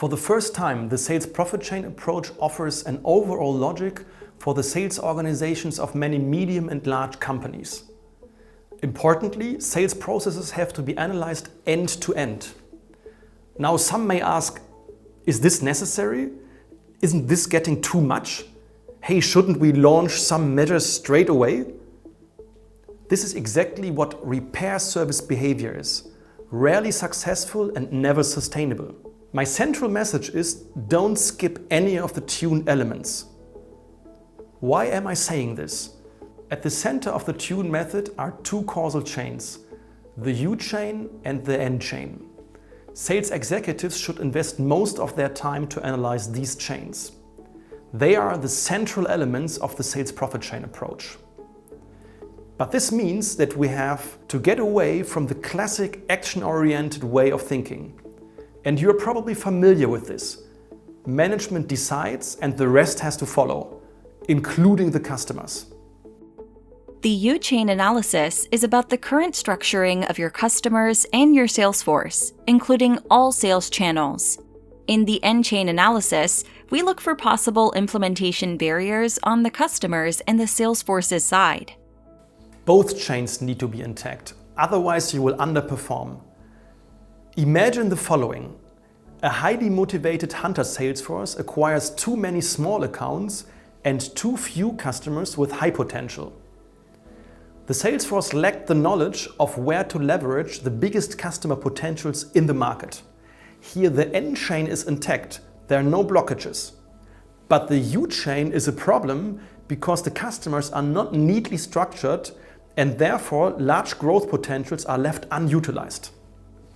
For the first time, the sales profit chain approach offers an overall logic for the sales organizations of many medium and large companies. Importantly, sales processes have to be analyzed end to end. Now, some may ask, is this necessary? Isn't this getting too much? Hey, shouldn't we launch some measures straight away? This is exactly what repair service behavior is. Rarely successful and never sustainable. My central message is, don't skip any of the tune elements. Why am I saying this? At the center of the tune method are two causal chains, the U chain and the N chain. Sales executives should invest most of their time to analyze these chains. They are the central elements of the sales profit chain approach. But this means that we have to get away from the classic action-oriented way of thinking. And you're probably familiar with this. Management decides and the rest has to follow, including the customers. The U-chain analysis is about the current structuring of your customers and your sales force, including all sales channels. In the N-chain analysis, we look for possible implementation barriers on the customers and the sales force's side. Both chains need to be intact, otherwise you will underperform. Imagine the following. A highly motivated hunter sales force acquires too many small accounts and too few customers with high potential. The sales force lacked the knowledge of where to leverage the biggest customer potentials in the market. Here the N chain is intact, there are no blockages. But the U chain is a problem because the customers are not neatly structured and therefore large growth potentials are left unutilized.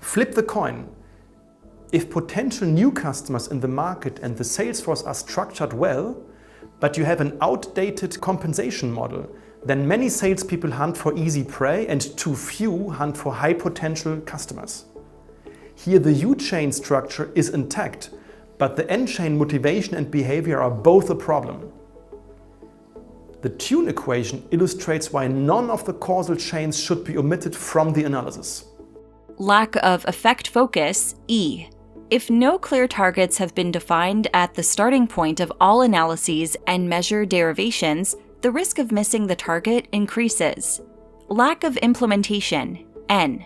Flip the coin. If potential new customers in the market and the sales force are structured well, but you have an outdated compensation model, then many salespeople hunt for easy prey and too few hunt for high potential customers. Here the U-chain structure is intact, but the N-chain motivation and behavior are both a problem. The tune equation illustrates why none of the causal chains should be omitted from the analysis. Lack of effect focus, E. If no clear targets have been defined at the starting point of all analyses and measure derivations, the risk of missing the target increases. Lack of implementation, N.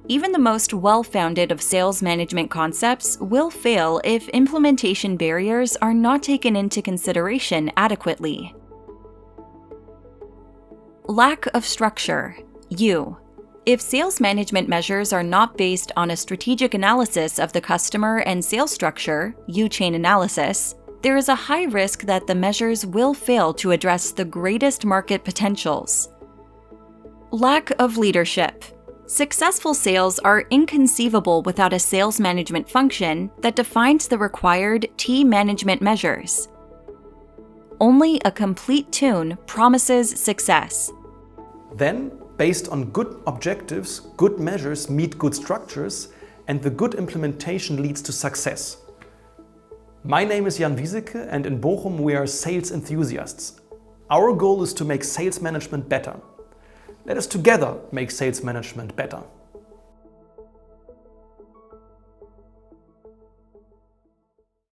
Even the most well-founded of sales management concepts will fail if implementation barriers are not taken into consideration adequately. Lack of structure, U. If sales management measures are not based on a strategic analysis of the customer and sales structure, U-chain analysis, there is a high risk that the measures will fail to address the greatest market potentials. Lack of leadership. Successful sales are inconceivable without a sales management function that defines the required T management measures. Only a complete tune promises success. Then, based on good objectives, good measures meet good structures, and the good implementation leads to success. My name is Wieseke, and in Bochum we are sales enthusiasts. Our goal is to make sales management better. Let us together make sales management better.